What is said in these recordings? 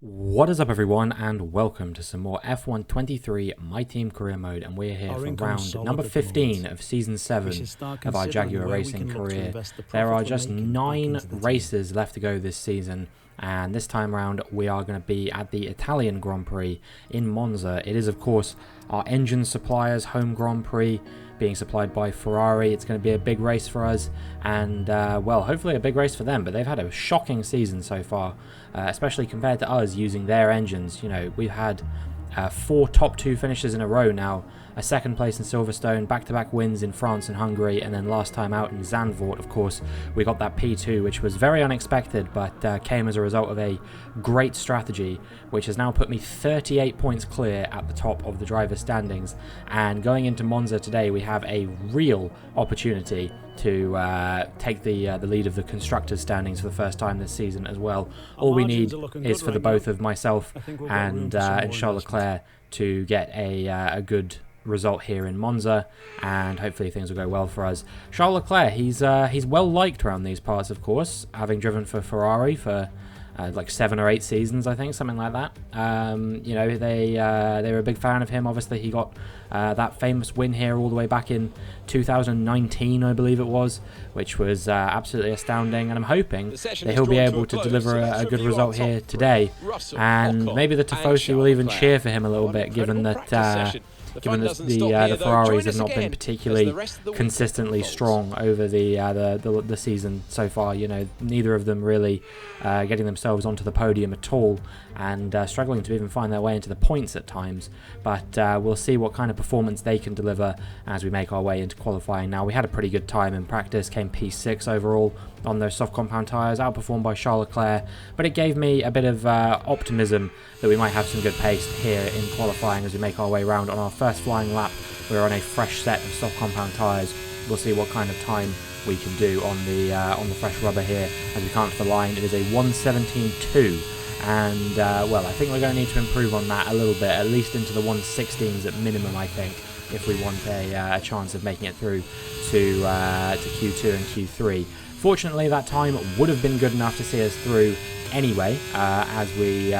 What is up everyone, and welcome to some more F1 23 My Team career mode, and we're here for round number 15 of season 7 of our Jaguar Racing career. There are just 9 races left to go this season, and this time around we are going to be at the Italian Grand Prix in Monza. It is of course our engine supplier's home Grand Prix, being supplied by Ferrari. It's going to be a big race for us, and well, hopefully a big race for them, but they've had a shocking season so far, especially compared to us using their engines. You know, we've had 4 top 2 finishes in a row now, a second place in Silverstone, back-to-back wins in France and Hungary, and then last time out in Zandvoort, of course, we got that P2, which was very unexpected, but came as a result of a great strategy, which has now put me 38 points clear at the top of the driver's standings. And going into Monza today, we have a real opportunity to take the lead of the constructors' standings for the first time this season as well. All we need is for the both of myself and Charles Leclerc to get a good result here in Monza, and hopefully things will go well for us. Charles Leclerc, he's well liked around these parts, of course, having driven for Ferrari for like 7 or 8 seasons, I think, something like that. You know, they were a big fan of him. Obviously, he got that famous win here all the way back in 2019, I believe it was, which was absolutely astounding. And I'm hoping that he'll be able to deliver a good result here today. And maybe the Tifosi will even cheer for him a little bit, given that the Ferraris have not been particularly consistently strong over the season so far. You know, neither of them really getting themselves onto the podium at all, and struggling to even find their way into the points at times. But we'll see what kind of performance they can deliver as we make our way into qualifying. Now, we had a pretty good time in practice, came P6 overall on those soft compound tyres, outperformed by Charles Leclerc, but it gave me a bit of optimism that we might have some good pace here in qualifying as we make our way around. On our first flying lap, we're on a fresh set of soft compound tyres. We'll see what kind of time we can do on the fresh rubber here as we come to the line. It is a 1:17.2, and well, I think we're going to need to improve on that a little bit, at least into the 1:16s at minimum, I think, if we want a chance of making it through to Q2 and Q3. Fortunately, that time would have been good enough to see us through anyway, as we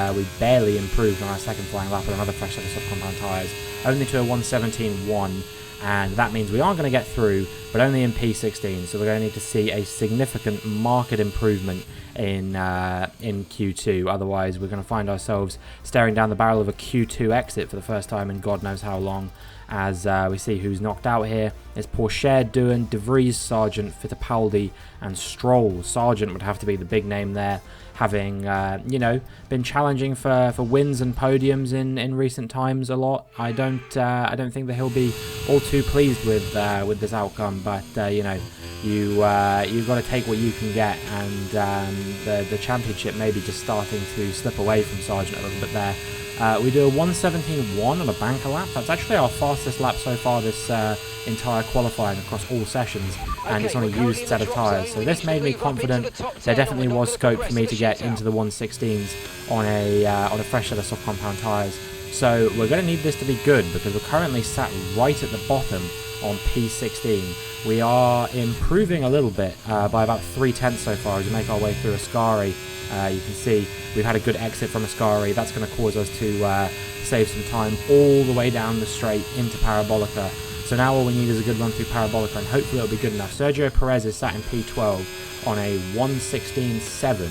barely improved on our second flying lap with another fresh set of soft compound tyres, only to a 1:17.1, and that means we are going to get through, but only in P16, so we're going to need to see a significant market improvement in Q2. Otherwise, we're going to find ourselves staring down the barrel of a Q2 exit for the first time in God knows how long, as we see who's knocked out here. It's Pourchaire, Doohan, De Vries, Sargent, Fittipaldi and Stroll. Sargent would have to be the big name there, having you know, been challenging for wins and podiums in recent times a lot. I don't think that he'll be all too pleased with this outcome, but you know, you've got to take what you can get, and the championship may be just starting to slip away from Sargent a little bit there. We do a 1:17.1 on a banker lap. That's actually our fastest lap so far this entire qualifying across all sessions, and it's on a used set of tyres. So this made me confident. There definitely was scope for me to get into the 1:16s on a fresh set of soft compound tyres. So we're going to need this to be good, because we're currently sat right at the bottom on P16. We are improving a little bit by about 3/10 so far as we make our way through Ascari. You can see we've had a good exit from Ascari. That's going to cause us to save some time all the way down the straight into Parabolica. So now all we need is a good run through Parabolica, and hopefully it'll be good enough. Sergio Perez is sat in P12 on a 1:16.7.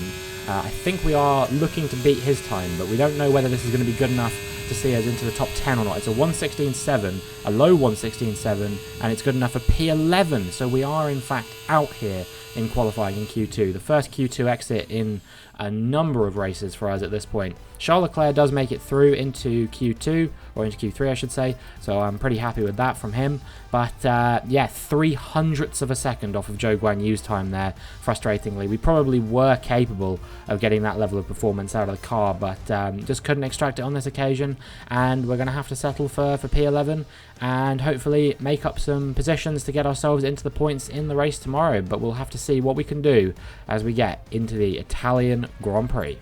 I think we are looking to beat his time, but we don't know whether this is going to be good enough to see us into the top 10 or not. It's a 1:16.7, a low 1:16.7, and it's good enough for P11. So we are in fact out here in qualifying in Q2. The first Q2 exit in a number of races for us at this point. Charles Leclerc does make it through into Q2, or into Q3 I should say, so I'm pretty happy with that from him. But yeah, 0.03 of a second off of Zhou Guanyu's time there, frustratingly. We probably were capable of getting that level of performance out of the car, but just couldn't extract it on this occasion, and we're going to have to settle for P11 and hopefully make up some positions to get ourselves into the points in the race tomorrow. But we'll have to see what we can do as we get into the Italian Grand Prix.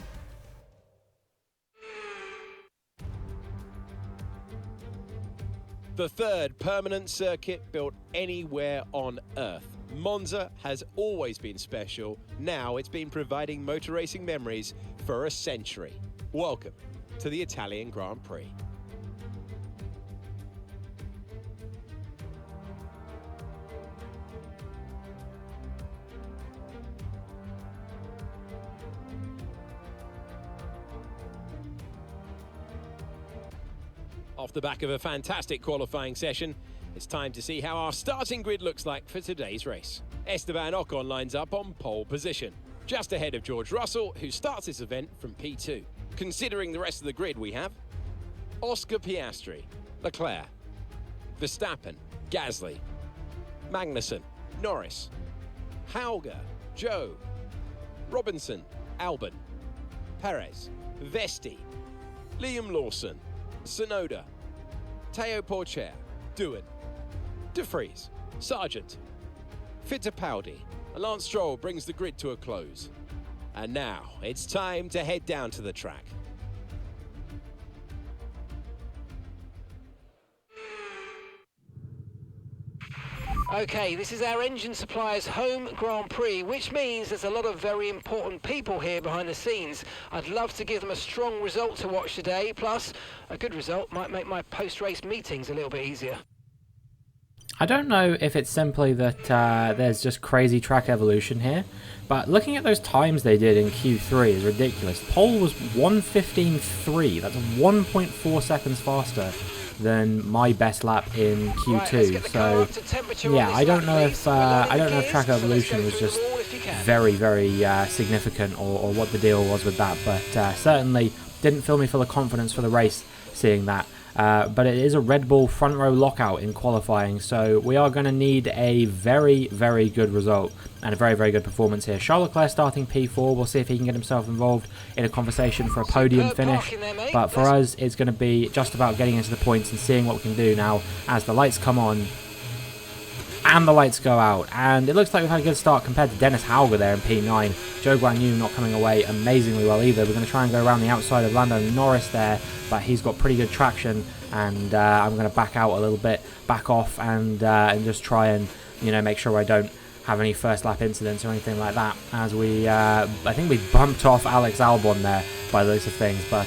The third permanent circuit built anywhere on Earth. Monza has always been special. Now it's been providing motor racing memories for a century. Welcome to the Italian Grand Prix. Off the back of a fantastic qualifying session, it's time to see how our starting grid looks like for today's race. Esteban Ocon lines up on pole position, just ahead of George Russell, who starts this event from P2. Considering the rest of the grid, we have Oscar Piastri, Leclerc, Verstappen, Gasly, Magnussen, Norris, Hauger, Joe, Robinson, Albon, Perez, Vesti, Liam Lawson, Tsunoda, Teo Porcher, Doohan, De Vries, Sargent, Fittipaldi, and Lance Stroll brings the grid to a close. And now it's time to head down to the track. Okay, this is our engine supplier's home Grand Prix, which means there's a lot of very important people here behind the scenes. I'd love to give them a strong result to watch today, plus a good result might make my post-race meetings a little bit easier. I don't know if it's simply that there's just crazy track evolution here, but looking at those times they did in Q3 is ridiculous. Pole was 1:15.3, that's 1.4 seconds faster than my best lap in Q2. So yeah, I don't know if track evolution was just very significant or what the deal was with that, but certainly didn't fill me full of confidence for the race seeing that. But it is a Red Bull front row lockout in qualifying, so we are going to need a very good result and a very good performance here. Charles Leclerc starting P4, we'll see if he can get himself involved in a conversation for a podium finish, but for us it's going to be just about getting into the points and seeing what we can do now as the lights come on and the lights go out. And it looks like we've had a good start compared to Dennis Hauger there in P9. Joe Guan Yu not coming away amazingly well either. We're going to try and go around the outside of Lando Norris there, but he's got pretty good traction, and I'm going to back out a little bit, back off, and just try and make sure I don't have any first lap incidents or anything like that, as we I think we bumped off Alex Albon there by the looks of things, but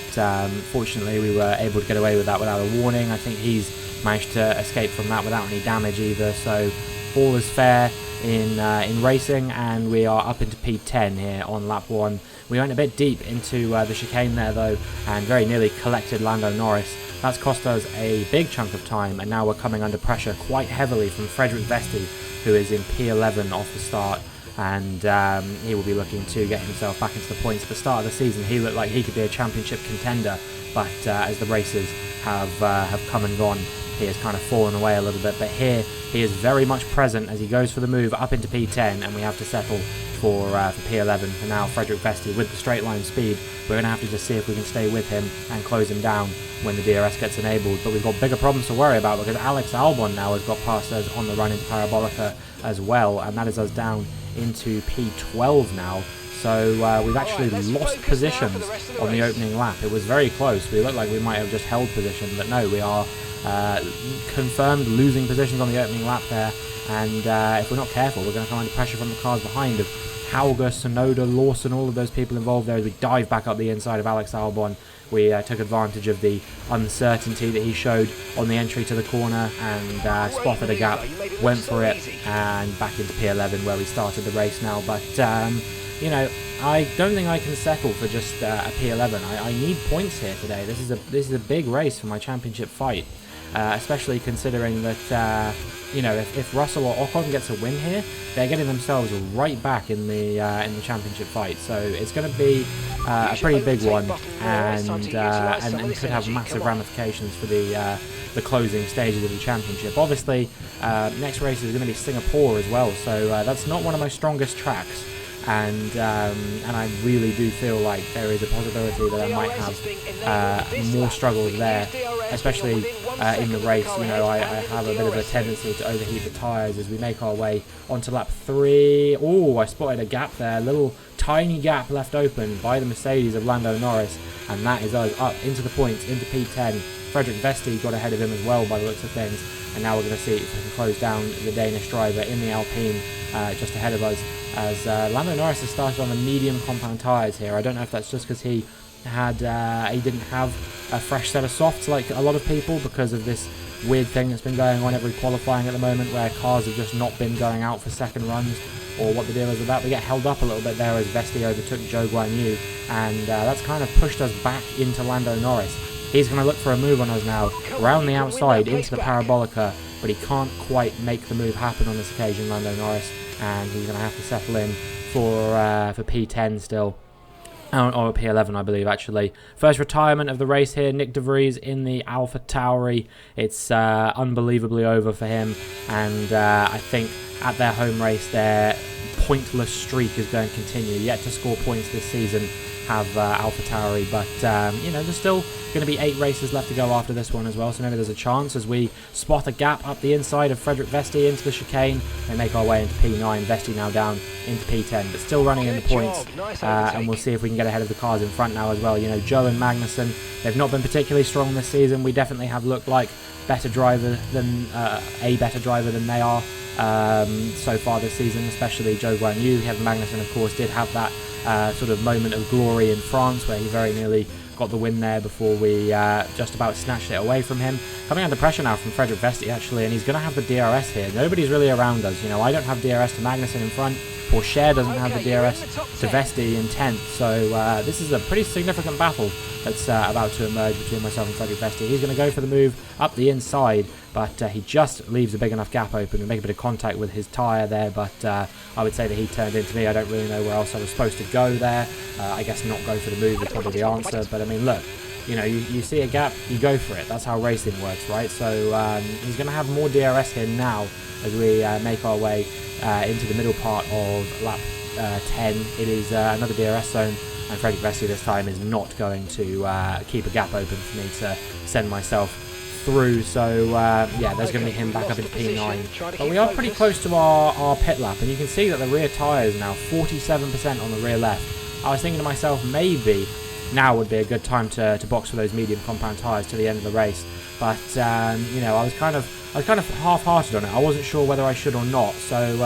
fortunately we were able to get away with that without a warning. I think he's managed to escape from that without any damage either, so all is fair in racing, and we are up into P10 here on lap 1. We went a bit deep into the chicane there though, and very nearly collected Lando Norris. That's cost us a big chunk of time, and now we're coming under pressure quite heavily from Frederick Vesti, who is in P11 off the start, and he will be looking to get himself back into the points. At the start of the season he looked like he could be a championship contender, but as the races have come and gone, he has kind of fallen away a little bit. But here he is very much present as he goes for the move up into P10, and we have to settle for P11 for now. Frederick Vesti with the straight line speed, we're going to have to just see if we can stay with him and close him down when the DRS gets enabled. But we've got bigger problems to worry about, because Alex Albon now has got past us on the run into Parabolica as well, and that is us down into P12 now. So we've actually lost positions on the opening lap. It was very close. We looked like we might have just held position, but no, we are confirmed losing positions on the opening lap there. And if we're not careful, we're going to come under pressure from the cars behind of Hauger, Tsunoda, Lawson, all of those people involved there as we dive back up the inside of Alex Albon. We took advantage of the uncertainty that he showed on the entry to the corner and spotted a gap, went for it, and back into P11 where we started the race now. But I don't think I can settle for just a P11. I need points here today. This is a big race for my championship fight, especially considering that if Russell or Ocon gets a win here, they're getting themselves right back in the championship fight. So it's going to be a pretty big one, and could have massive ramifications for the closing stages of the championship. Obviously, next race is going to be Singapore as well, so that's not one of my strongest tracks. And I really do feel like there is a possibility that I might have more struggles there, especially in the race. I have a bit of a tendency to overheat the tyres as we make our way onto lap 3. Oh, I spotted a gap there, a little tiny gap left open by the Mercedes of Lando Norris, and that is us up into the points, into P10. Frederick Vesti got ahead of him as well by the looks of things, and now we're going to see if we can close down the Danish driver in the Alpine just ahead of us, as Lando Norris has started on the medium compound tyres here. I don't know if that's just because he he didn't have a fresh set of softs like a lot of people because of this weird thing that's been going on every qualifying at the moment, where cars have just not been going out for second runs, or what the deal is with that. We get held up a little bit there as Vesti overtook Zhou Guanyu, and that's kind of pushed us back into Lando Norris. He's going to look for a move on us now, around the outside into the Parabolica, but he can't quite make the move happen on this occasion, Lando Norris, and he's going to have to settle in for P10 still. Or P11, I believe, actually. First retirement of the race here, Nick De Vries in the Alpha Tauri. It's unbelievably over for him, and I think at their home race, their pointless streak is going to continue. Yet to score points this season have Alpha Tauri, but you know, there's still going to be 8 races left to go after this one as well, so maybe there's a chance as we spot a gap up the inside of Frederick Vesti into the chicane and make our way into P9. Vesti now down into P10, but still running in the points, and we'll see if we can get ahead of the cars in front now as well. You know, Joe and Magnussen, they've not been particularly strong this season. We definitely have looked like a better driver than they are so far this season, especially Zhou Guanyu. Kevin Magnussen, of course, did have that sort of moment of glory in France where he very nearly got the win there before we just about snatched it away from him. Coming under pressure now from Frederick Vesti, actually, and he's going to have the DRS here. Nobody's really around us. You know, I don't have DRS to Magnussen in front. Porsche doesn't have the DRS to Vesti in 10th. So this is a pretty significant battle that's about to emerge between myself and Frederick Vesti. He's going to go for the move up the inside, but he just leaves a big enough gap open and make a bit of contact with his tyre there, but I would say that he turned into me. I don't really know where else I was supposed to go there. I guess not go for the move is probably the answer, but I mean, look, you know, you see a gap, you go for it. That's how racing works, right? So he's going to have more DRS here now as we make our way into the middle part of lap 10. It is another DRS zone, and Frederick Vesti this time is not going to keep a gap open for me to send myself through. So yeah, there's going to be him back up into P9, but we are pretty close to our pit lap, and you can see that the rear tyre is now 47% on the rear left. I was thinking to myself, maybe now would be a good time to box for those medium compound tyres to the end of the race, but you know, I was kind of half-hearted on it. I wasn't sure whether I should or not, so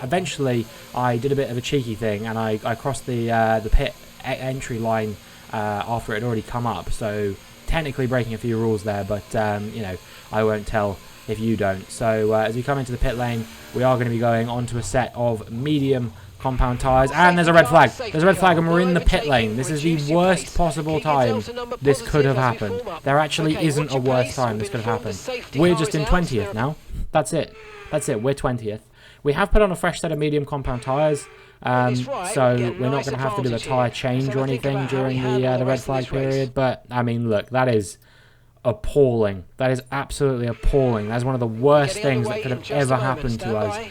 eventually I did a bit of a cheeky thing, and I crossed the pit entry line after it had already come up, so technically breaking a few rules there, but you know, I won't tell if you don't. So as we come into the pit lane, we are going to be going onto a set of medium compound tyres, and there's a red flag. There's a red flag, and we're in the pit lane. This is the worst possible time this could have happened. There actually isn't a worse time this could have happened. We're just in 20th now. That's it. That's it. We're 20th. We have put on a fresh set of medium compound tyres, so we're not going to have to do a tyre change or anything during the red flag period. But I mean, look, that is appalling. That is absolutely appalling. That's one of the worst things that could have ever happened to us.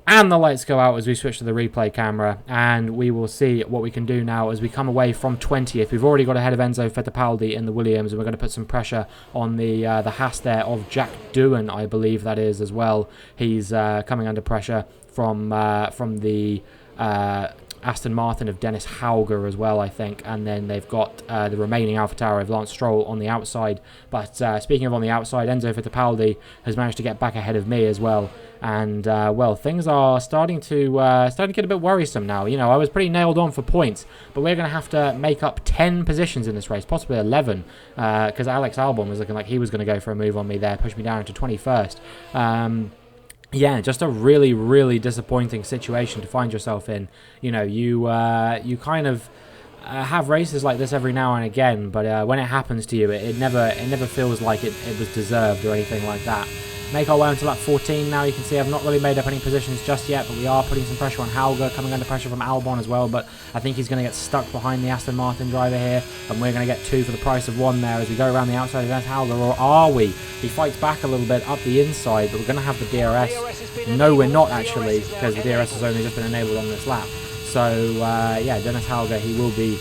And the lights go out as we switch to the replay camera, and we will see what we can do now as we come away from 20th. We've already got ahead of Enzo Fittipaldi in the Williams, and we're going to put some pressure on the Haas there of Jack Doohan, I believe that is, as well. He's coming under pressure from the Aston Martin of Dennis Hauger as well, I think, and then they've got the remaining AlphaTauri of Lance Stroll on the outside. But speaking of on the outside, Enzo Fittipaldi has managed to get back ahead of me as well, and well, things are starting to get a bit worrisome now. You know, I was pretty nailed on for points, but we're going to have to make up 10 positions in this race, possibly 11, because Alex Albon was looking like he was going to go for a move on me there, push me down into 21st. Yeah, just a really, really disappointing situation to find yourself in. You know, you kind of have races like this every now and again, but when it happens to you, it never feels like it was deserved or anything like that. Make our way onto lap 14 now. You can see I've not really made up any positions just yet, but we are putting some pressure on Hauger, coming under pressure from Albon as well, but I think he's going to get stuck behind the Aston Martin driver here, and we're going to get 2 for the price of 1 there as we go around the outside of Dennis Hauger, or are we? He fights back a little bit up the inside, but we're going to have the DRS. No, we're not actually, because the DRS has only just been enabled on this lap. So, yeah, Dennis Hauger, he will be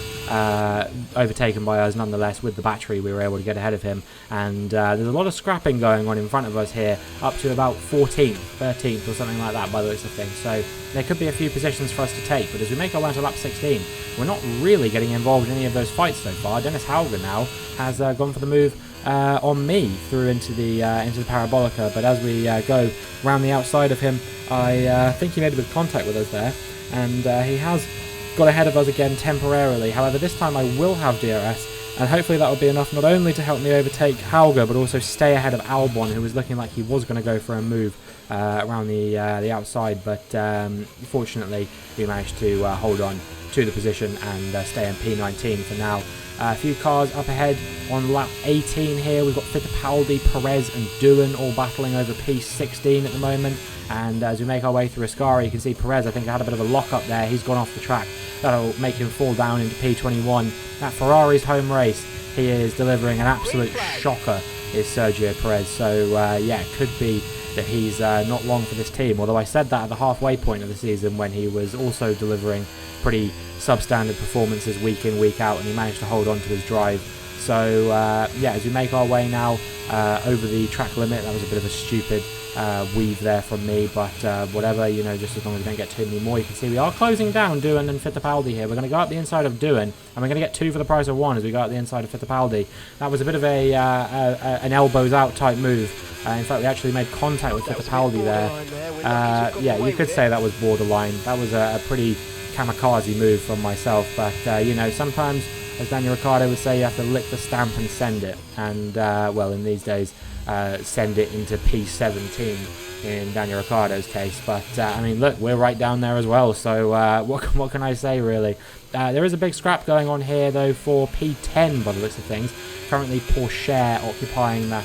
overtaken by us nonetheless. With the battery, we were able to get ahead of him, and there's a lot of scrapping going on in front of us here, up to about 14th, 13th or something like that by the looks of things. So there could be a few positions for us to take, but as we make our way to lap 16, we're not really getting involved in any of those fights so far. Dennis Hauger now has gone for the move on me through into the Parabolica, but as we go round the outside of him, I think he made a bit of contact with us there, and he has got ahead of us again temporarily. However, this time I will have DRS, and hopefully that will be enough not only to help me overtake Hauger, but also stay ahead of Albon, who was looking like he was going to go for a move around the outside. But fortunately, we managed to hold on to the position and stay in P19 for now. A few cars up ahead on lap 18 here. We've got Fittipaldi, Perez and Doohan all battling over P16 at the moment. And as we make our way through Ascari, you can see Perez, I think, had a bit of a lock-up there. He's gone off the track. That'll make him fall down into P21. At Ferrari's home race, he is delivering an absolute shocker, is Sergio Perez. So, yeah, it could be that he's not long for this team. Although I said that at the halfway point of the season when he was also delivering pretty substandard performances week in, week out, and he managed to hold on to his drive. So, yeah, as we make our way now over the track limit, that was a bit of a stupid weave there from me, but whatever, you know, just as long as we don't get too many more. You can see we are closing down Doohan and Fittipaldi here. We're going to go up the inside of Doohan, and we're going to get 2 for the price of 1 as we go up the inside of Fittipaldi. That was a bit of an elbows out type move. In fact, we actually made contact with Fittipaldi there. Yeah, you could say that was borderline. That was a pretty kamikaze move from myself, but you know, sometimes, as Daniel Ricciardo would say, you have to lick the stamp and send it. And well, in these days, send it into P17 in Daniel Ricciardo's case. But I mean, look, we're right down there as well. So what can I say, really? There is a big scrap going on here, though, for P10 by the looks of things. Currently, Porsche occupying that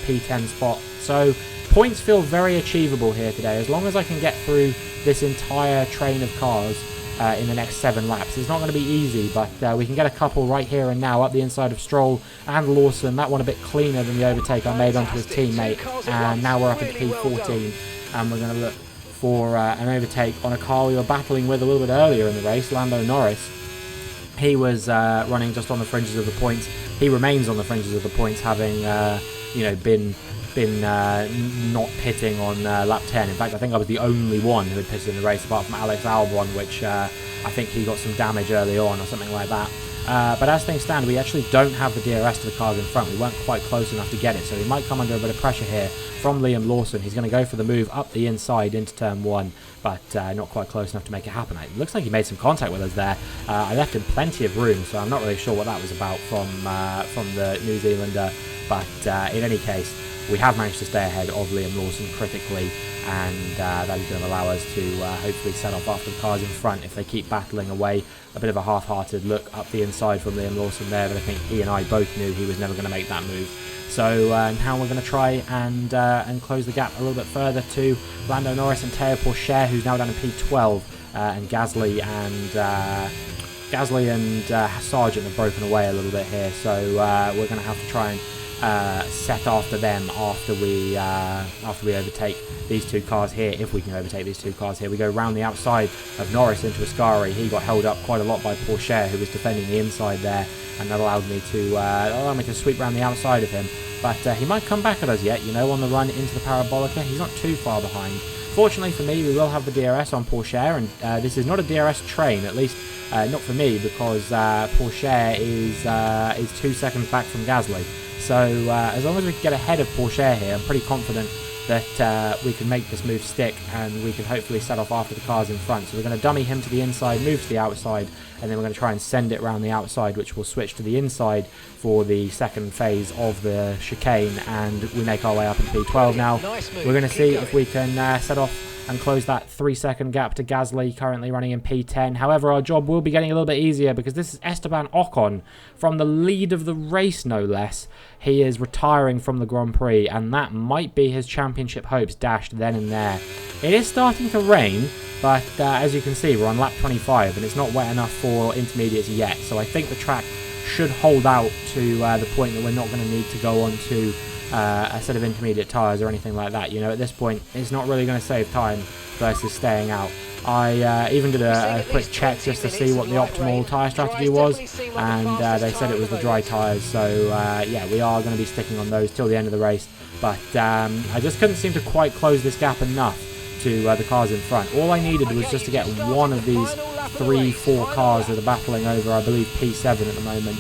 P10 spot. So points feel very achievable here today, as long as I can get through this entire train of cars in the next 7 laps. It's not going to be easy, but we can get a couple right here and now up the inside of Stroll and Lawson. That one a bit cleaner than the overtake I made onto his teammate. And now we're up into P14, and we're going to look for an overtake on a car we were battling with a little bit earlier in the race, Lando Norris. He was running just on the fringes of the points. He remains on the fringes of the points, having you know, been not pitting on lap 10. In fact, I think I was the only one who had pitted in the race, apart from Alex Albon, which I think he got some damage early on or something like that. But as things stand, we actually don't have the DRS to the cars in front. We weren't quite close enough to get it, so he might come under a bit of pressure here from Liam Lawson. He's going to go for the move up the inside into turn 1, but not quite close enough to make it happen. It looks like he made some contact with us there. I left him plenty of room, so I'm not really sure what that was about from the New Zealander. But in any case, we have managed to stay ahead of Liam Lawson critically, and that is going to allow us to hopefully set off after the cars in front if they keep battling away. A bit of a half-hearted look up the inside from Liam Lawson there, but I think he and I both knew he was never going to make that move. So now we're going to try and close the gap a little bit further to Lando Norris and Teo Porsche, who's now down in P12, and Gasly and Sargent have broken away a little bit here. So we're going to have to try and set after them after we overtake these 2 cars here, if we can overtake these 2 cars here. We go round the outside of Norris into Ascari. He got held up quite a lot by Porsche, who was defending the inside there, and that allowed me to sweep around the outside of him. But he might come back at us yet, you know, on the run into the Parabolica. He's not too far behind. Fortunately for me, we will have the DRS on Porsche, and this is not a DRS train, at least not for me, because Porsche is 2 seconds back from Gasly. So as long as we can get ahead of Porsche here, I'm pretty confident that we can make this move stick, and we can hopefully set off after the cars in front. So we're going to dummy him to the inside, move to the outside, and then we're going to try and send it around the outside, which will switch to the inside for the second phase of the chicane, and we make our way up in P12 now. We're going to see if we can set off and close that 3-second gap to Gasly, currently running in P10. However, our job will be getting a little bit easier, because this is Esteban Ocon from the lead of the race, no less. He is retiring from the Grand Prix, and that might be his championship hopes dashed then and there. It is starting to rain, but as you can see, we're on lap 25, and it's not wet enough for intermediates yet. So I think the track should hold out to the point that we're not going to need to go on to a set of intermediate tyres or anything like that. You know, at this point, it's not really going to save time versus staying out. I even did a quick check just to see what the optimal tyre strategy was, and they said it was the dry tyres. So yeah, we are going to be sticking on those till the end of the race. But I just couldn't seem to quite close this gap enough to the cars in front. All I needed was just to get one of these 3-4 cars that are battling over, I believe, P7 at the moment.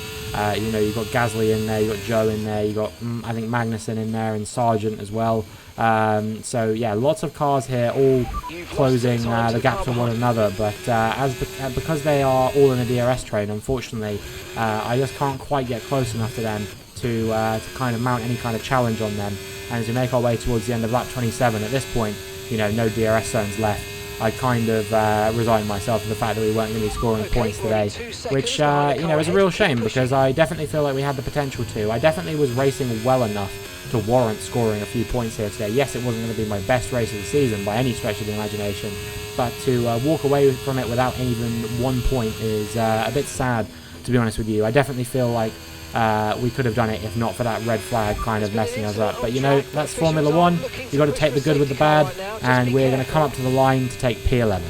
You know, you've got Gasly in there, you've got Joe in there, you've got, I think, Magnussen in there, and Sargent as well. So yeah, lots of cars here, all closing the gap to one another. But because they are all in a DRS train, unfortunately, I just can't quite get close enough to them to kind of mount any kind of challenge on them. And as we make our way towards the end of lap 27, at this point, no DRS zones left. I kind of resigned myself to the fact that we weren't going to be scoring points today, which is a real shame, because I definitely feel like we had the potential to. I definitely was racing well enough to warrant scoring a few points here today. Yes, it wasn't going to be my best race of the season by any stretch of the imagination, but to walk away from it without even 1 point is a bit sad, to be honest with you. I definitely feel like we could have done it if not for that red flag kind of messing us up. But that's Formula 1. You've got to take the good with the bad, and we're going to come up to the line to take P11.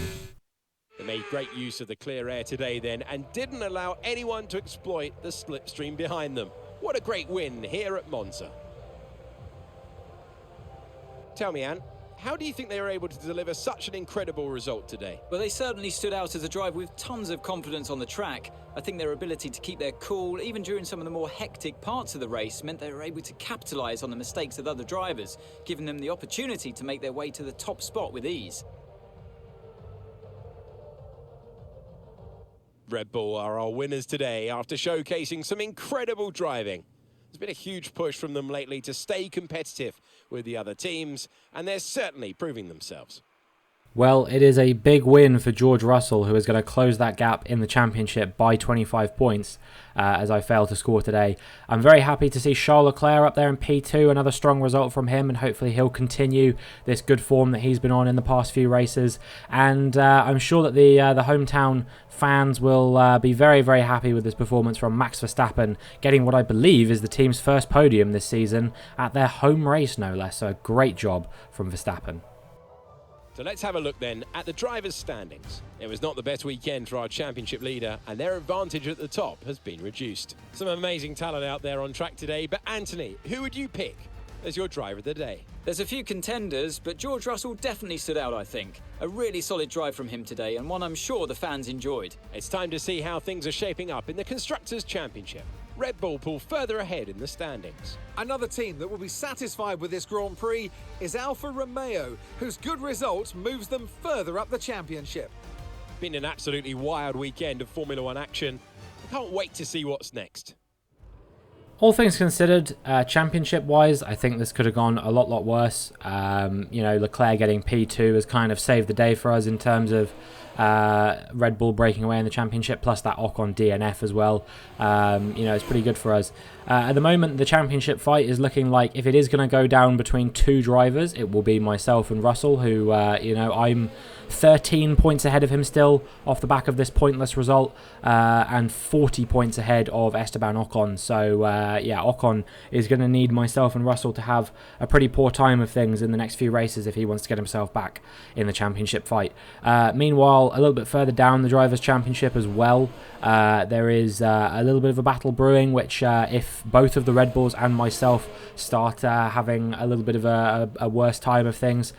They made great use of the clear air today then, and didn't allow anyone to exploit the slipstream behind them. What a great win here at Monza. Tell me, Anne, how do you think they were able to deliver such an incredible result today? Well, they certainly stood out as a drive with tons of confidence on the track. I think their ability to keep their cool, even during some of the more hectic parts of the race, meant they were able to capitalise on the mistakes of other drivers, giving them the opportunity to make their way to the top spot with ease. Red Bull are our winners today after showcasing some incredible driving. There's been a huge push from them lately to stay competitive with the other teams, and they're certainly proving themselves. Well, it is a big win for George Russell, who is going to close that gap in the championship by 25 points, as I failed to score today. I'm very happy to see Charles Leclerc up there in P2, another strong result from him, and hopefully he'll continue this good form that he's been on in the past few races. And I'm sure that the hometown fans will be very, very happy with this performance from Max Verstappen, getting what I believe is the team's first podium this season at their home race, no less. So a great job from Verstappen. So let's have a look then at the drivers' standings. It was not the best weekend for our championship leader, and their advantage at the top has been reduced. Some amazing talent out there on track today, but Anthony, who would you pick as your driver of the day? There's a few contenders, but George Russell definitely stood out, I think. A really solid drive from him today, and one I'm sure the fans enjoyed. It's time to see how things are shaping up in the Constructors' Championship. Red Bull pull further ahead in the standings. Another team that will be satisfied with this Grand Prix is Alfa Romeo, whose good result moves them further up the championship. Been an absolutely wild weekend of Formula 1 action. I can't wait to see what's next. All things considered, championship-wise, I think this could have gone a lot worse. Leclerc getting P2 has kind of saved the day for us in terms of Red Bull breaking away in the championship, plus that Ocon DNF as well. It's pretty good for us. At the moment, the championship fight is looking like if it is going to go down between two drivers, it will be myself and Russell, who, I'm 13 points ahead of him still off the back of this pointless result, and 40 points ahead of Esteban Ocon. So, Ocon is going to need myself and Russell to have a pretty poor time of things in the next few races if he wants to get himself back in the championship fight. Meanwhile, a little bit further down the Drivers' Championship as well, there is a little bit of a battle brewing, which if both of the Red Bulls and myself start having a little bit of a worse time of things,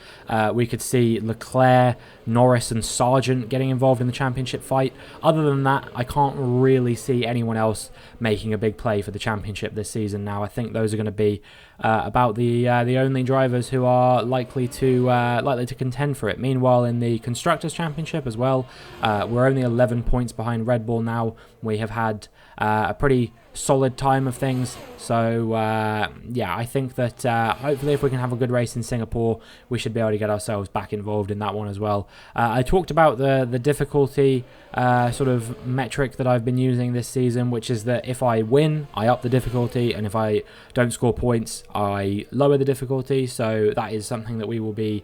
we could see Leclerc, Norris and Sargent getting involved in the championship fight. Other than that, I can't really see anyone else making a big play for the championship this season now. I think those are going to be about the only drivers who are likely to contend for it. Meanwhile, in the Constructors' Championship as well, we're only 11 points behind Red Bull now. We have had a pretty solid time of things, so I think that hopefully if we can have a good race in Singapore, we should be able to get ourselves back involved in that one as well. I talked about the difficulty sort of metric that I've been using this season, which is that if I win, I up the difficulty, and if I don't score points, I lower the difficulty. So that is something that we will be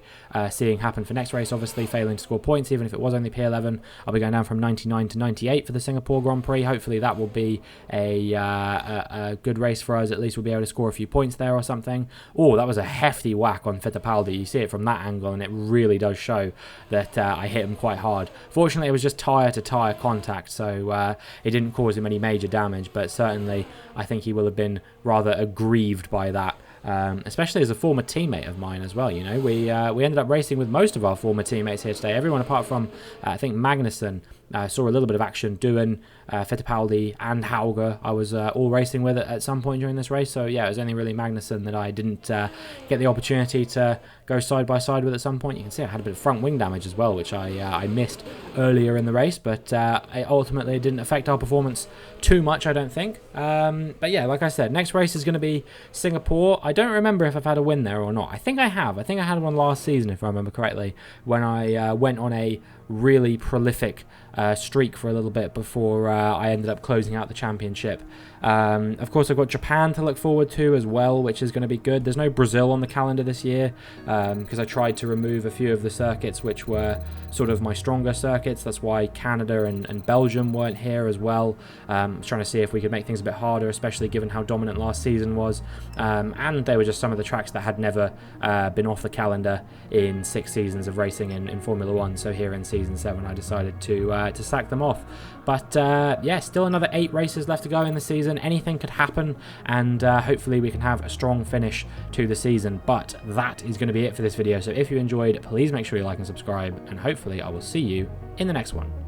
seeing happen for next race. Obviously, failing to score points, even if it was only P11, I'll be going down from 99 to 98 for the Singapore Grand Prix. Hopefully that will be a good race for us. At least we'll be able to score a few points there or something. Oh, that was a hefty whack on Fittipaldi. You see it from that angle, and it really does show that I hit him quite hard. Fortunately, it was just tyre-to-tyre contact, so it didn't cause him any major damage, but certainly I think he will have been rather aggrieved by that. Especially as a former teammate of mine as well. We ended up racing with most of our former teammates here today. Everyone apart from I think Magnussen saw a little bit of action doing Fittipaldi and Hauger. I was all racing with it at some point during this race, so yeah, it was only really Magnussen that I didn't get the opportunity to go side by side with at some point. You can see I had a bit of front wing damage as well, which I missed earlier in the race, but it ultimately didn't affect our performance too much, I don't think. But yeah, like I said, next race is going to be Singapore. I don't remember if I've had a win there or not. I think I have. I think I had one last season, if I remember correctly, when I went on a really prolific streak for a little bit before I ended up closing out the championship. Of course, I've got Japan to look forward to as well, which is going to be good. There's no Brazil on the calendar this year because I tried to remove a few of the circuits which were sort of my stronger circuits. That's why Canada and Belgium weren't here as well. I was trying to see if we could make things a bit harder, especially given how dominant last season was. And they were just some of the tracks that had never been off the calendar in 6 seasons of racing in Formula 1. So here in Season 7, I decided to sack them off. But yeah, still another 8 races left to go in the season. Anything could happen, and hopefully we can have a strong finish to the season. But that is going to be it for this video. So if you enjoyed, please make sure you like and subscribe, and hopefully I will see you in the next one.